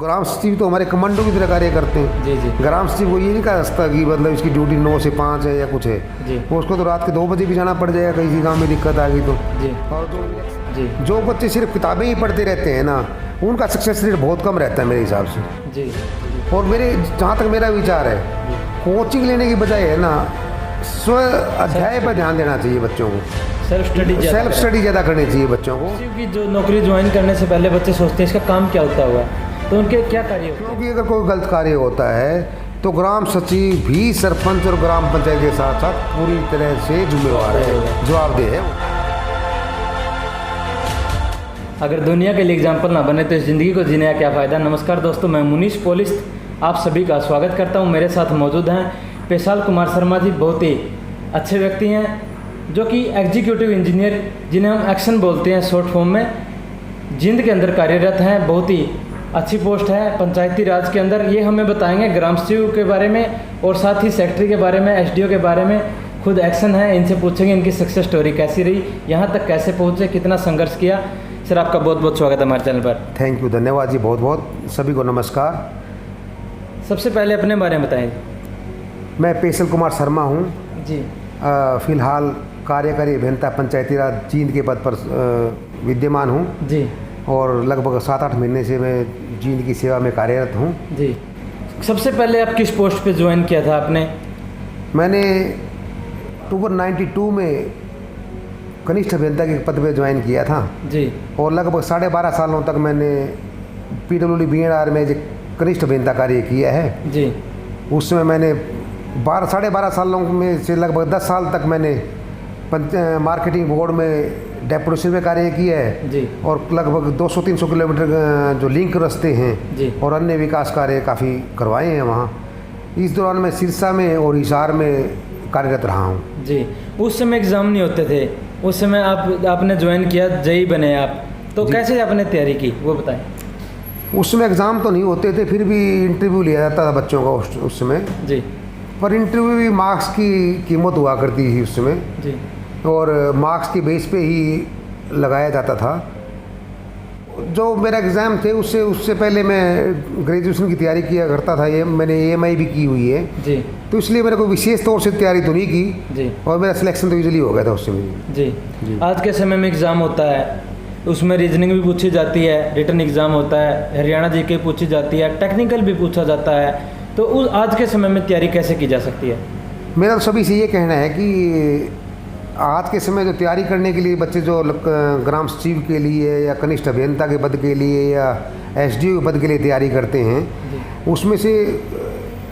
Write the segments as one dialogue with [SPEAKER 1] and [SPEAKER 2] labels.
[SPEAKER 1] ग्राम सचिव तो हमारे कमांडो की तरह कार्य करते हैं।
[SPEAKER 2] जी जी
[SPEAKER 1] ग्राम सचिव को ये नहीं कह सकता कि मतलब इसकी ड्यूटी 9 से 5 है या कुछ है।
[SPEAKER 2] जी
[SPEAKER 1] वो उसको तो रात के 2 बजे भी जाना पड़ जाएगा किसी गांव में दिक्कत आ गई तो।
[SPEAKER 2] जी
[SPEAKER 1] और
[SPEAKER 2] जी
[SPEAKER 1] जो बच्चे सिर्फ किताबें ही पढ़ते रहते हैं ना, उनका सक्सेस रेट बहुत कम रहता है मेरे हिसाब से।
[SPEAKER 2] जी
[SPEAKER 1] और मेरे जहाँ तक मेरा विचार है, कोचिंग लेने की बजाय है ना, स्व अध्याय पर ध्यान देना चाहिए बच्चों को। सेल्फ स्टडी ज़्यादा करनी चाहिए बच्चों को।
[SPEAKER 2] क्योंकि जो नौकरी ज्वाइन करने से पहले बच्चे सोचते हैं इसका काम क्या होता होगा, तो उनके क्या कार्य होते हैं?
[SPEAKER 1] क्योंकि अगर कोई गलत कार्य होता है तो ग्राम सचिव भी सरपंच और ग्राम पंचायत के साथ साथ पूरी तरह से जिम्मेवार है, जवाबदेह है।
[SPEAKER 2] अगर दुनिया के लिए एग्जाम्पल ना बने तो इस ज़िंदगी को जीने का क्या फ़ायदा। नमस्कार दोस्तों, मैं मुनीश पोलिस आप सभी का स्वागत करता हूं। मेरे साथ मौजूद हैं पेशाल कुमार शर्मा जी। बहुत ही अच्छे व्यक्ति हैं जो कि एग्जीक्यूटिव इंजीनियर, जिन्हें हम एक्शन बोलते हैं शॉर्ट फॉर्म में, जिंद के अंदर कार्यरत हैं। बहुत ही अच्छी पोस्ट है पंचायती राज के अंदर। ये हमें बताएंगे ग्राम सचिव के बारे में और साथ ही सेक्रेटरी के बारे में, एसडीओ के बारे में। खुद एक्शन है, इनसे पूछेंगे इनकी सक्सेस स्टोरी कैसी रही, यहाँ तक कैसे पहुँचे, कितना संघर्ष किया। सर, आपका बहुत बहुत स्वागत है हमारे चैनल पर।
[SPEAKER 1] थैंक यू, धन्यवाद जी, बहुत बहुत सभी को नमस्कार।
[SPEAKER 2] सबसे पहले अपने बारे में बताएं।
[SPEAKER 1] मैं पेशल कुमार शर्मा हूँ
[SPEAKER 2] जी।
[SPEAKER 1] फिलहाल कार्यकारी अभियंता पंचायती राज जींद के पद पर विद्यमान हूँ
[SPEAKER 2] जी।
[SPEAKER 1] और लगभग 7-8 महीने से मैं जींद की सेवा में कार्यरत हूँ।
[SPEAKER 2] जी। सबसे पहले आप किस पोस्ट पे ज्वाइन किया था आपने?
[SPEAKER 1] मैंने अक्टूबर 92 में कनिष्ठ अभियंता के पद पे ज्वाइन किया था
[SPEAKER 2] जी।
[SPEAKER 1] और लगभग 12.5 सालों तक मैंने PWD BNR में जो कनिष्ठ अभियंता कार्य किया है।
[SPEAKER 2] जी।
[SPEAKER 1] उस समय मैंने 12.5 सालों में से लगभग 10 साल तक मैंने मार्केटिंग बोर्ड में डेपुटेशन में कार्य किया है
[SPEAKER 2] जी।
[SPEAKER 1] और लगभग 200-300 किलोमीटर जो लिंक रास्ते हैं
[SPEAKER 2] जी।
[SPEAKER 1] और अन्य विकास कार्य काफ़ी करवाए हैं वहाँ। इस दौरान मैं सिरसा में और हिसार में कार्यरत रहा हूँ।
[SPEAKER 2] जी। उस समय एग्ज़ाम नहीं होते थे, उस समय आपने ज्वाइन किया, जेई बने आप, तो कैसे आपने तैयारी की वो बताएं।
[SPEAKER 1] उस समय एग्ज़ाम तो नहीं होते थे, फिर भी इंटरव्यू लिया जाता था बच्चों का उस समय।
[SPEAKER 2] जी। पर
[SPEAKER 1] इंटरव्यू भी मार्क्स की कीमत हुआ करती थी उस समय
[SPEAKER 2] जी।
[SPEAKER 1] और मार्क्स के बेस पे ही लगाया जाता था। जो मेरा एग्ज़ाम थे उससे पहले मैं ग्रेजुएशन की तैयारी किया करता था। ये मैंने AMI भी की हुई है
[SPEAKER 2] जी।
[SPEAKER 1] तो इसलिए मेरे को विशेष तौर से तैयारी तो नहीं की
[SPEAKER 2] जी।
[SPEAKER 1] और मेरा सिलेक्शन तो यूजली हो गया था उस समय।
[SPEAKER 2] जी। आज के समय में एग्ज़ाम होता है, उसमें रीजनिंग भी पूछी जाती है, रिटन एग्ज़ाम होता है, हरियाणा जीके पूछी जाती है, टेक्निकल भी पूछा जाता है, तो उस आज के समय में तैयारी कैसे की जा सकती है?
[SPEAKER 1] मेरा तो सभी से ये कहना है कि आज के समय जो तैयारी करने के लिए बच्चे जो ग्राम सचिव के लिए या कनिष्ठ अभियंता के पद के लिए या SDO के पद के लिए तैयारी करते हैं, उसमें से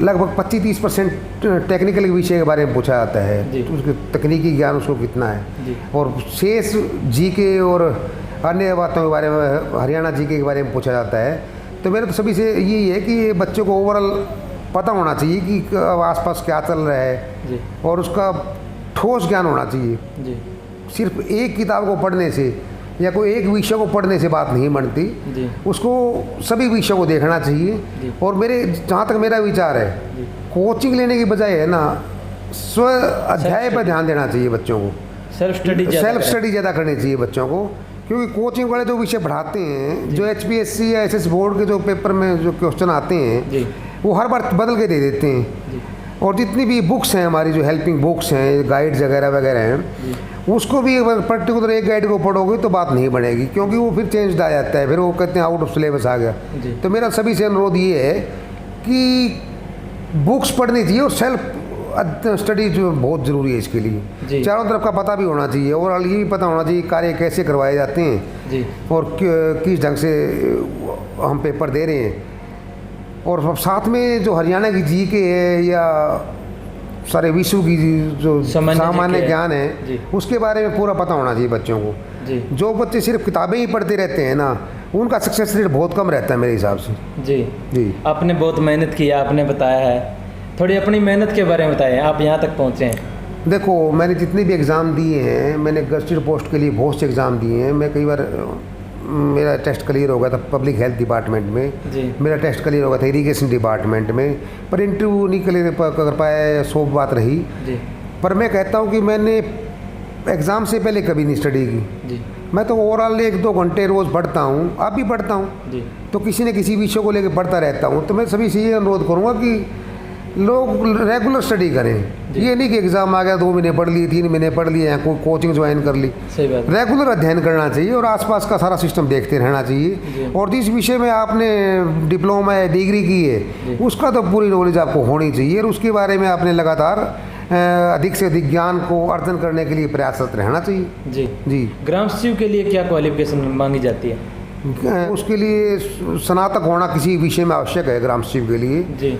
[SPEAKER 1] लगभग 25-30% टेक्निकल विषय के बारे में पूछा जाता है। तो उसके तकनीकी ज्ञान उसको कितना है और शेष जीके और अन्य बातों के बारे में, हरियाणा जीके के बारे में पूछा जाता है। तो मेरा तो सभी से यही है कि बच्चों को ओवरऑल पता होना चाहिए कि आसपास क्या चल रहा है और उसका ठोस ज्ञान होना चाहिए। जी। सिर्फ एक किताब को पढ़ने से या कोई एक विषय को पढ़ने से बात नहीं बनती, उसको सभी विषयों को देखना चाहिए। और मेरे जहाँ तक मेरा विचार है, कोचिंग लेने की बजाय है ना, स्व अध्याय पर ध्यान देना चाहिए बच्चों को। सेल्फ स्टडी ज़्यादा करनी चाहिए बच्चों को, क्योंकि कोचिंग वाले जो विषय पढ़ाते हैं, जो HPSC या SS बोर्ड के जो पेपर में जो क्वेश्चन आते हैं, वो हर बार बदल के दे देते हैं। और जितनी भी बुक्स हैं हमारी, जो हेल्पिंग बुक्स हैं, गाइड्स वगैरह हैं, उसको भी पर्टिकुलर एक गाइड को पढ़ोगे तो बात नहीं बनेगी, क्योंकि वो फिर चेंज आ जाता है, फिर वो कहते हैं आउट ऑफ सिलेबस आ गया। तो मेरा सभी से अनुरोध ये है कि बुक्स पढ़नी चाहिए और सेल्फ स्टडी जो बहुत ज़रूरी है इसके लिए। चारों तरफ का पता भी होना चाहिए और ये भी पता होना चाहिए कार्य कैसे करवाए जाते हैं और किस ढंग से हम पेपर दे रहे हैं। और साथ में जो हरियाणा की जीके है या सारे विश्व की जो सामान्य ज्ञान है, उसके बारे में पूरा पता होना चाहिए बच्चों को। जो बच्चे सिर्फ किताबें ही पढ़ते रहते हैं ना, उनका सक्सेस रेट बहुत कम रहता है मेरे हिसाब से। जी। आपने
[SPEAKER 2] बहुत मेहनत की, आपने बताया है, थोड़ी अपनी मेहनत के बारे में बताएं, आप यहाँ तक पहुँचे हैं।
[SPEAKER 1] देखो, मैंने जितने भी एग्ज़ाम दिए हैं, मैंने गज़टेड पोस्ट के लिए बहुत से एग्ज़ाम दिए हैं। मैं कई बार मेरा टेस्ट क्लियर हो गया था पब्लिक हेल्थ डिपार्टमेंट में, मेरा टेस्ट क्लियर हो गया था इरिगेशन डिपार्टमेंट में, पर इंटरव्यू नहीं क्लियर कर पाया, सो बात रही। पर मैं कहता हूँ कि मैंने एग्ज़ाम से पहले कभी नहीं स्टडी की, मैं तो ओवरऑल 1-2 घंटे रोज़ पढ़ता हूँ, आप भी पढ़ता हूँ,
[SPEAKER 2] जी
[SPEAKER 1] तो किसी न किसी विषय को लेकर पढ़ता रहता हूँ। तो मैं सभी से ये अनुरोध करूँगा कि लोग रेगुलर स्टडी करें। ये नहीं कि एग्ज़ाम आ गया 2 महीने पढ़ लिए, 3 महीने पढ़ लिए, या कोई कोचिंग ज्वाइन कर ली।
[SPEAKER 2] सही बात।
[SPEAKER 1] रेगुलर अध्ययन करना चाहिए और आसपास का सारा सिस्टम देखते रहना चाहिए। और जिस विषय में आपने डिप्लोमा या डिग्री की है उसका तो पूरी नॉलेज आपको होनी चाहिए और उसके बारे में आपने लगातार अधिक से अधिक ज्ञान को अर्जन करने के लिए प्रयासरत रहना चाहिए।
[SPEAKER 2] जी
[SPEAKER 1] जी।
[SPEAKER 2] ग्राम सचिव के लिए क्या क्वालिफिकेशन मांगी जाती है?
[SPEAKER 1] उसके लिए स्नातक होना किसी विषय में आवश्यक है ग्राम सचिव के लिए,
[SPEAKER 2] जी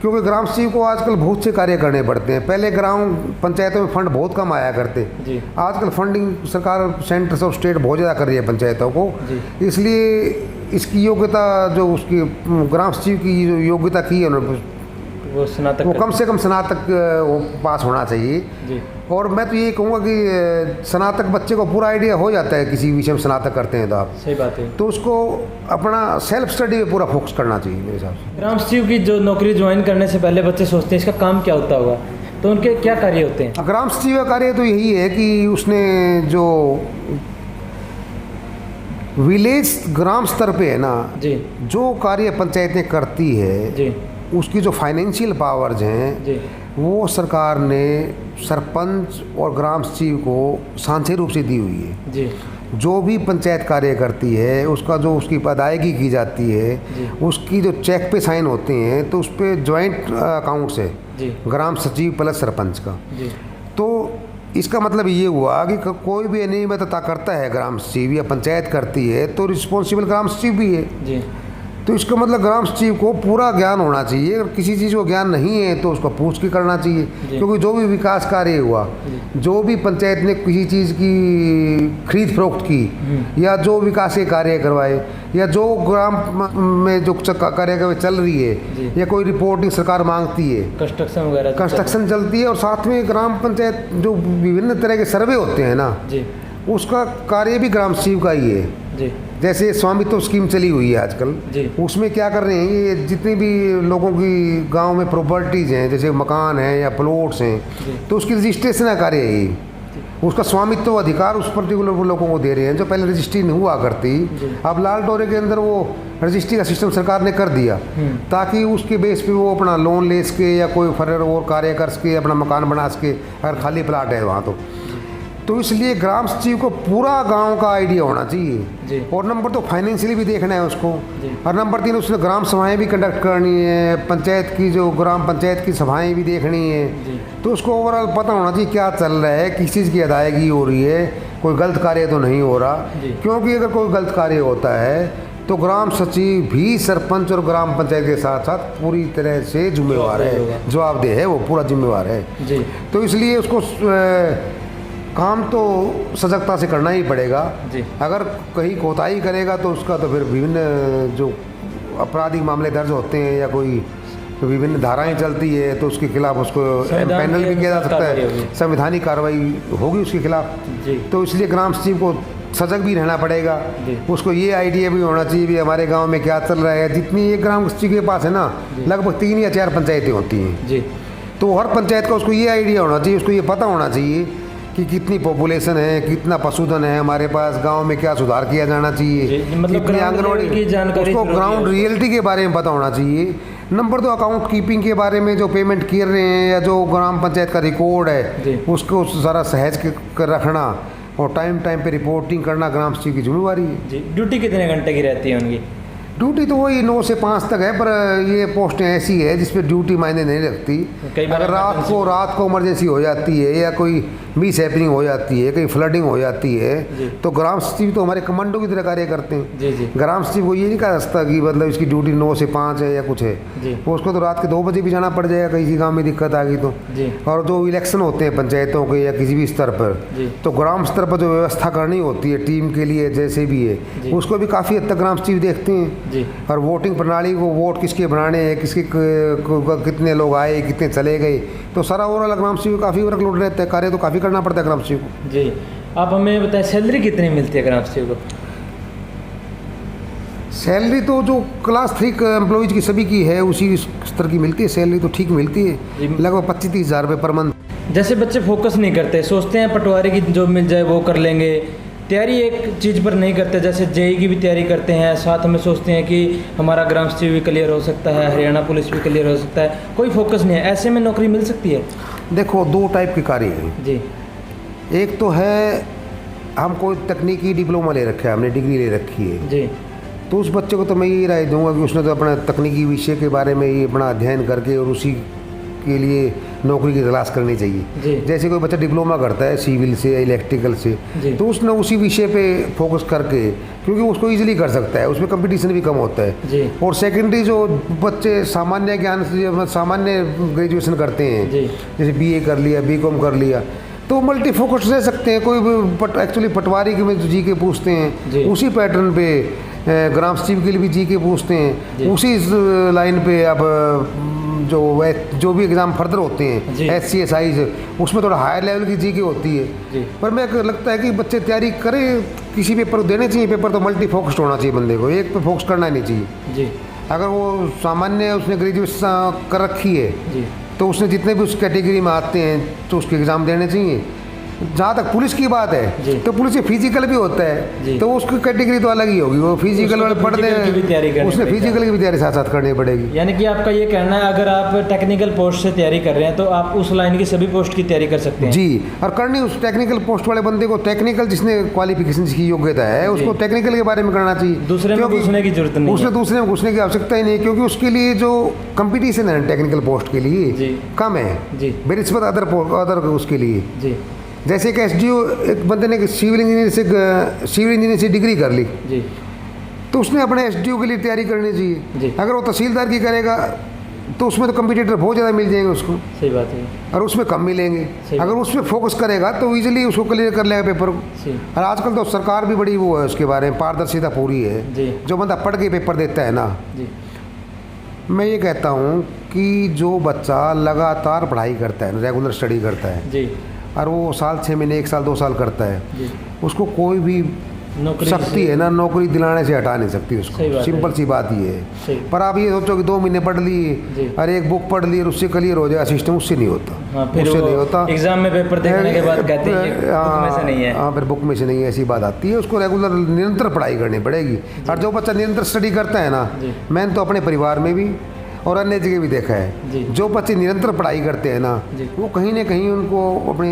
[SPEAKER 1] क्योंकि ग्राम सचिव को आजकल बहुत से कार्य करने पड़ते हैं। पहले ग्राम पंचायतों में फंड बहुत कम आया करते,
[SPEAKER 2] जी
[SPEAKER 1] आजकल फंडिंग सरकार सेंटर और स्टेट बहुत ज़्यादा कर रही है पंचायतों को। इसलिए इसकी योग्यता जो उसकी ग्राम सचिव की जो योग्यता की है
[SPEAKER 2] वो स्नातक
[SPEAKER 1] वो कम से कम स्नातक पास होना चाहिए।
[SPEAKER 2] जी
[SPEAKER 1] और मैं तो ये कहूँगा कि स्नातक बच्चे को पूरा आइडिया हो जाता है किसी विषय में स्नातक करते हैं तो आप,
[SPEAKER 2] सही बात है।
[SPEAKER 1] तो उसको अपना सेल्फ स्टडी पे पूरा फोकस करना चाहिए मेरे हिसाब से।
[SPEAKER 2] ग्राम सचिव की जो नौकरी ज्वाइन करने से पहले बच्चे सोचते हैं इसका काम क्या होता होगा, तो उनके क्या कार्य होते हैं?
[SPEAKER 1] ग्राम सचिव का कार्य तो यही है कि उसने जो विलेज ग्राम स्तर पे है ना,
[SPEAKER 2] जी
[SPEAKER 1] जो कार्य पंचायतें करती है
[SPEAKER 2] जी
[SPEAKER 1] उसकी जो फाइनेंशियल पावर्स हैं
[SPEAKER 2] जी
[SPEAKER 1] वो सरकार ने सरपंच और ग्राम सचिव को सांझे रूप से दी हुई है।
[SPEAKER 2] जी
[SPEAKER 1] जो भी पंचायत कार्य करती है उसका जो उसकी अदायगी की जाती है, उसकी जो चेक पे साइन होते हैं तो उस पर जॉइंट अकाउंट्स है
[SPEAKER 2] जी
[SPEAKER 1] ग्राम सचिव प्लस सरपंच का।
[SPEAKER 2] जी
[SPEAKER 1] तो इसका मतलब ये हुआ कि कोई भी अनियमितता करता है ग्राम सचिव या पंचायत करती है तो रिस्पॉन्सिबल ग्राम सचिव भी है।
[SPEAKER 2] जी
[SPEAKER 1] तो इसका मतलब ग्राम सचिव को पूरा ज्ञान होना चाहिए। अगर किसी चीज़ को ज्ञान नहीं है तो उसको पूछ के करना चाहिए, क्योंकि जो भी विकास कार्य हुआ, जो भी पंचायत ने किसी चीज़ की खरीद फरोख्त की या जो विकास के कार्य करवाए या जो ग्राम में जो कार्य चल रही है या कोई रिपोर्टिंग सरकार मांगती है,
[SPEAKER 2] कंस्ट्रक्शन वगैरह
[SPEAKER 1] कंस्ट्रक्शन चलती है और साथ में ग्राम पंचायत जो विभिन्न तरह के सर्वे होते हैं ना,
[SPEAKER 2] जी
[SPEAKER 1] उसका कार्य भी ग्राम सचिव का ही है।
[SPEAKER 2] जी
[SPEAKER 1] जैसे स्वामित्व स्कीम चली हुई है आजकल,
[SPEAKER 2] जी
[SPEAKER 1] उसमें क्या कर रहे हैं, ये जितनी भी लोगों की गांव में प्रॉपर्टीज़ हैं जैसे मकान हैं या प्लॉट्स हैं, तो उसकी रजिस्ट्रेशन का कार्य है ये। उसका स्वामित्व अधिकार उस पर्टिकुलर लोगों को दे रहे हैं जो पहले रजिस्ट्री नहीं हुआ करती। अब लाल डोरे के अंदर वो रजिस्ट्री का सिस्टम सरकार ने कर दिया ताकि उसके बेस पे वो अपना लोन ले सके या कोई फर्दर और कार्य कर सके, अपना मकान बना सके अगर खाली प्लाट है वहाँ। तो इसलिए ग्राम सचिव को पूरा गांव का आइडिया होना चाहिए। और नंबर 2 फाइनेंशियली भी देखना है उसको, और नंबर 3 उसने ग्राम सभाएं भी कंडक्ट करनी है, पंचायत की जो ग्राम पंचायत की सभाएं भी देखनी है। तो उसको ओवरऑल पता होना चाहिए क्या चल रहा है, किस चीज़ की अदायगी हो रही है, कोई गलत कार्य तो नहीं हो रहा। क्योंकि अगर कोई गलत कार्य होता है तो ग्राम सचिव भी सरपंच और ग्राम पंचायत के साथ साथ पूरी तरह से जिम्मेवार है, जवाबदेह है, वो पूरा जिम्मेवार है। तो इसलिए उसको काम तो सजगता से करना ही पड़ेगा। अगर कहीं कोताही करेगा तो उसका तो फिर विभिन्न जो आपराधिक मामले दर्ज होते हैं या कोई विभिन्न धाराएं चलती है तो उसके खिलाफ उसको पैनल भी किया जा सकता है, संवैधानिक कार्रवाई होगी उसके खिलाफ। तो इसलिए ग्राम सचिव को सजग भी रहना पड़ेगा। उसको ये आइडिया भी होना चाहिए भी हमारे गांव में क्या चल रहा है। जितनी एक ग्राम सचिव के पास है ना, लगभग 3 या 4 पंचायतें होती हैं, तो हर पंचायत का उसको ये आइडिया होना चाहिए, उसको ये पता होना चाहिए कि कितनी पॉपुलेशन है, कितना पशुधन है हमारे पास, गांव में क्या सुधार किया जाना चाहिए,
[SPEAKER 2] मतलब
[SPEAKER 1] कितनी आंगनवाड़ी की जानकारी, उसको ग्राउंड रियलिटी के बारे में पता होना चाहिए। नंबर 2 अकाउंट कीपिंग के बारे में, जो पेमेंट कर रहे हैं या जो ग्राम पंचायत का रिकॉर्ड है उसको सारा सहज कर रखना और टाइम पे रिपोर्टिंग करना ग्राम सचिव की जिम्मेवारी है।
[SPEAKER 2] ड्यूटी कितने घंटे की रहती है उनकी?
[SPEAKER 1] ड्यूटी तो वही 9 से 5 तक है, पर ये पोस्टें ऐसी है जिसपे ड्यूटी मायने नहीं रखती। अगर रात को इमरजेंसी हो जाती है या कोई मिस हैपनिंग हो जाती है, कहीं फ्लडिंग हो जाती है, तो ग्राम सचिव तो हमारे कमांडो की तरह कार्य करते हैं। ग्राम सचिव को ये नहीं कह सकता कि मतलब इसकी ड्यूटी 9 से 5 है या कुछ है, उसको तो रात के 2 बजे भी जाना पड़ जाएगा किसी गाँव में दिक्कत आ गई तो। और जो इलेक्शन होते हैं पंचायतों के या किसी भी स्तर पर, तो ग्राम स्तर पर जो व्यवस्था करनी होती है टीम के लिए जैसे भी है, उसको भी काफ़ी हद तक ग्राम सचिव देखते हैं। और वोटिंग प्रणाली को, वोट किसके बनाने हैं, किसके कितने लोग आए, कितने चले गए, तो सारा ओवरऑल ग्राम सचिव काफ़ी वर्कलोड रहता है, कार्य तो काफ़ी करना पड़ता है ग्राम सचिव को।
[SPEAKER 2] जी, आप हमें बताएं सैलरी कितनी मिलती है ग्राम सचिव को?
[SPEAKER 1] सैलरी तो जो क्लास 3 एम्प्लॉयज़ की सभी की है उसी स्तर की मिलती है। सैलरी तो ठीक मिलती है, लगभग 25-30 हज़ार रुपये पर मंथ।
[SPEAKER 2] जैसे बच्चे फोकस नहीं करते, सोचते हैं पटवारी की जॉब मिल जाए वो कर लेंगे, तैयारी एक चीज़ पर नहीं करते, जैसे जेई की भी तैयारी करते हैं, साथ में सोचते हैं कि हमारा ग्राम सचिव भी क्लियर हो सकता है, हरियाणा पुलिस भी क्लियर हो सकता है, कोई फोकस नहीं है, ऐसे में नौकरी मिल सकती है?
[SPEAKER 1] देखो, 2 टाइप के कार्य हैं
[SPEAKER 2] जी।
[SPEAKER 1] एक तो है हम कोई तकनीकी डिप्लोमा ले रखा है, हमने डिग्री ले रखी है
[SPEAKER 2] जी।
[SPEAKER 1] तो उस बच्चे को तो मैं यही राय दूंगा कि उसने तो अपना तकनीकी विषय के बारे में ही अपना अध्ययन करके और उसी के लिए नौकरी की तलाश करनी चाहिए।
[SPEAKER 2] जी।
[SPEAKER 1] जैसे कोई बच्चा डिप्लोमा करता है सिविल से या इलेक्ट्रिकल से, तो उसने उसी विषय पे फोकस करके, क्योंकि उसको इजीली कर सकता है, उसमें कंपटीशन भी कम होता है।
[SPEAKER 2] जी।
[SPEAKER 1] और सेकेंडरी जो बच्चे सामान्य ज्ञान से सामान्य ग्रेजुएशन करते हैं,
[SPEAKER 2] जी।
[SPEAKER 1] जैसे बीए कर लिया, बीकॉम कर लिया, तो मल्टी फोकस रह सकते हैं। कोई एक्चुअली पटवारी के में जी के पूछते हैं, उसी पैटर्न पे ग्राम सचिव के लिए भी जी के पूछते हैं, उसी लाइन पे अब जो भी एग्ज़ाम फर्दर होते हैं SCSI से, उसमें थोड़ा हायर लेवल की जी के होती है। पर मैं लगता है कि बच्चे तैयारी करें, किसी पेपर को देने चाहिए, पेपर तो मल्टी फोकस्ड होना चाहिए, बंदे को एक पे फोकस करना नहीं चाहिए जी। अगर वो सामान्य उसने ग्रेजुएशन कर रखी है जी, तो उसने जितने भी उस कैटेगरी में आते हैं तो उसके एग्ज़ाम देने चाहिए। जहाँ तक पुलिस की बात है तो पुलिस में फिजिकल भी होता है, तो उसकी कैटेगरी तो अलग ही होगी, वो फिजिकल वाले पढ़ते हैं, उसने फिजिकल की भी तैयारी साथ साथ करनी पड़ेगी।
[SPEAKER 2] यानी कि आपका ये कहना है अगर आप टेक्निकल पोस्ट से तैयारी कर रहे हैं तो आप उस लाइन की सभी पोस्ट की तैयारी कर सकते हैं
[SPEAKER 1] जी। और करनी उस टेक्निकल पोस्ट वाले बंदे को, टेक्निकल जिसने क्वालिफिकेशन की योग्यता है उसको टेक्निकल के बारे में करना चाहिए,
[SPEAKER 2] दूसरे में घुसने की जरूरत नहीं,
[SPEAKER 1] उसने दूसरे में घुसने की आवश्यकता ही नहीं, क्योंकि उसके लिए जो कंपटीशन है टेक्निकल पोस्ट के लिए कम है बेनिस्बत अदर उसके लिए जी। जैसे एक SDO, एक बंदे ने सिविल इंजीनियर से डिग्री कर ली जी, तो उसने अपने SDO के लिए तैयारी करनी चाहिए। अगर वो तहसीलदार की करेगा तो उसमें तो कंपटीटर बहुत ज़्यादा मिल जाएंगे उसको, सही बात है, और उसमें कम मिलेंगे। अगर उसमें फोकस करेगा तो इजीली उसको क्लियर कर लेगा पेपर को। और आजकल तो सरकार भी बड़ी वो है उसके बारे में, पारदर्शिता पूरी है। जो बंदा पढ़ के पेपर देता है ना, मैं ये कहता हूँ कि जो बच्चा लगातार पढ़ाई करता है, रेगुलर स्टडी करता है जी, और वो साल 6 महीने 1 साल 2 साल करता है, उसको कोई भी शक्ति है ना नौकरी दिलाने से हटा नहीं सकती उसको। सिंपल सी बात ये है। पर आप ये सोचो कि 2 महीने पढ़ लिए और एक बुक पढ़ ली और उससे क्लियर हो जाए सिस्टम, उससे नहीं होता। उससे नहीं होता,
[SPEAKER 2] एग्जाम में पेपर देखने के बाद कहते हैं बुक में से नहीं है।
[SPEAKER 1] हाँ, फिर बुक में से नहीं है, ऐसी बात आती है। उसको रेगुलर निरंतर पढ़ाई करनी पड़ेगी। और जो बच्चा निरंतर स्टडी करता है ना, मैंने तो अपने परिवार में भी और अन्य जगह भी देखा है, जो बच्चे निरंतर पढ़ाई करते हैं ना, वो कहीं ना कहीं उनको अपनी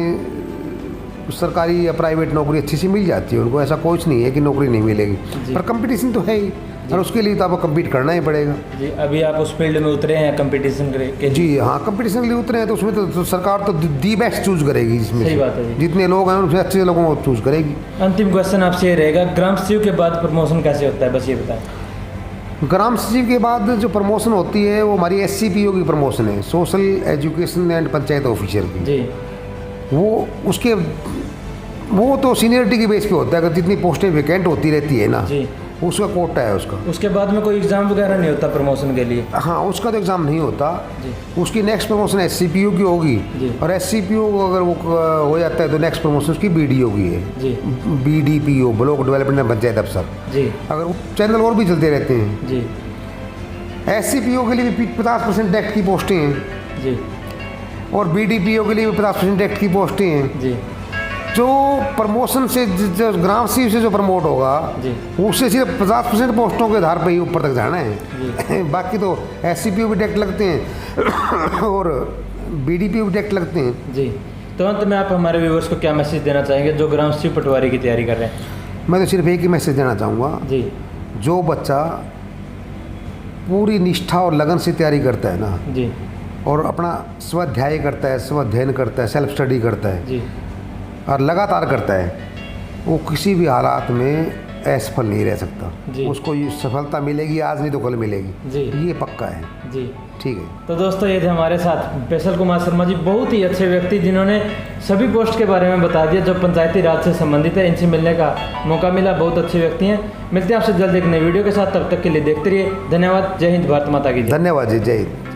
[SPEAKER 1] सरकारी या प्राइवेट नौकरी अच्छी सी मिल जाती है। उनको ऐसा कुछ नहीं है कि नौकरी नहीं मिलेगी, पर कंपटीशन तो है ही, और उसके लिए तो आपको कम्पीट करना ही पड़ेगा
[SPEAKER 2] जी। अभी आप उस फील्ड में उतरे हैं कंपटीशन के?
[SPEAKER 1] जी हाँ, कंपटीशन के लिए उतरे हैं, तो उसमें तो सरकार तो दी बेस्ट चूज करेगी, जिसमें
[SPEAKER 2] सही बात है,
[SPEAKER 1] जितने लोग हैं उनसे अच्छे लोगों को चूज करेगी।
[SPEAKER 2] अंतिम क्वेश्चन आपसे ये रहेगा, ग्राम सचिव के बाद प्रमोशन कैसे होता है, बस ये बताएं।
[SPEAKER 1] ग्राम सचिव के बाद जो प्रमोशन होती है वो हमारी SCPO की प्रमोशन है, social education and panchayat officer की जी। वो तो सीनियरिटी के बेस पे होता है। अगर जितनी पोस्टें वैकेंट होती रहती है ना जी, उसका कोटा है उसका। उसके बाद में कोई एग्ज़ाम वगैरह नहीं होता प्रमोशन के लिए? हाँ, उसका तो एग्ज़ाम नहीं होता जी। उसकी नेक्स्ट प्रमोशन SCPO की होगी जी। और SCPO अगर वो हो जाता है तो नेक्स्ट प्रमोशन उसकी BDO की है जी। BDPO, block development and panchayat अफसर जी। अगर वो चैनल और भी चलते रहते हैं जी। SCPO के लिए भी 50% डायरेक्ट की पोस्टें हैं जी, और BDPO के लिए भी 50% डायरेक्ट की पोस्टें हैं जी। जो प्रमोशन से जो ग्राम सचिव से जो प्रमोट होगा उससे सिर्फ 50% पोस्टों के आधार पर ही ऊपर तक जाना है। बाकी तो SCPO भी डायरेक्ट लगते हैं और BDPO भी डायरेक्ट लगते हैं जी।
[SPEAKER 2] तो अंत में आप हमारे व्यूअर्स को क्या मैसेज देना चाहेंगे जो ग्राम सचिव पटवारी की तैयारी कर रहे हैं?
[SPEAKER 1] मैं तो सिर्फ एक ही मैसेज देना चाहूँगा जी। जो बच्चा पूरी निष्ठा और लगन से तैयारी करता है ना जी, और अपना स्वाध्याय करता है, स्वाध्ययन करता है, सेल्फ स्टडी करता है जी, और लगातार करता है, वो किसी भी हालात में असफल नहीं रह सकता जी। उसको ये सफलता मिलेगी, आज नहीं तो कल मिलेगी जी, ये पक्का है जी। ठीक है, तो दोस्तों ये थे हमारे साथ पेशल कुमार शर्मा जी, बहुत ही अच्छे व्यक्ति जिन्होंने सभी पोस्ट के बारे में बता दिया जो पंचायती राज से संबंधित है। इनसे मिलने का मौका मिला, बहुत अच्छे व्यक्ति हैं। मिलते हैं आपसे जल्द एक नई वीडियो के साथ, तब तक के लिए देखते रहिए। धन्यवाद। जय हिंद, भारत माता की जय। धन्यवाद जी, जय हिंद।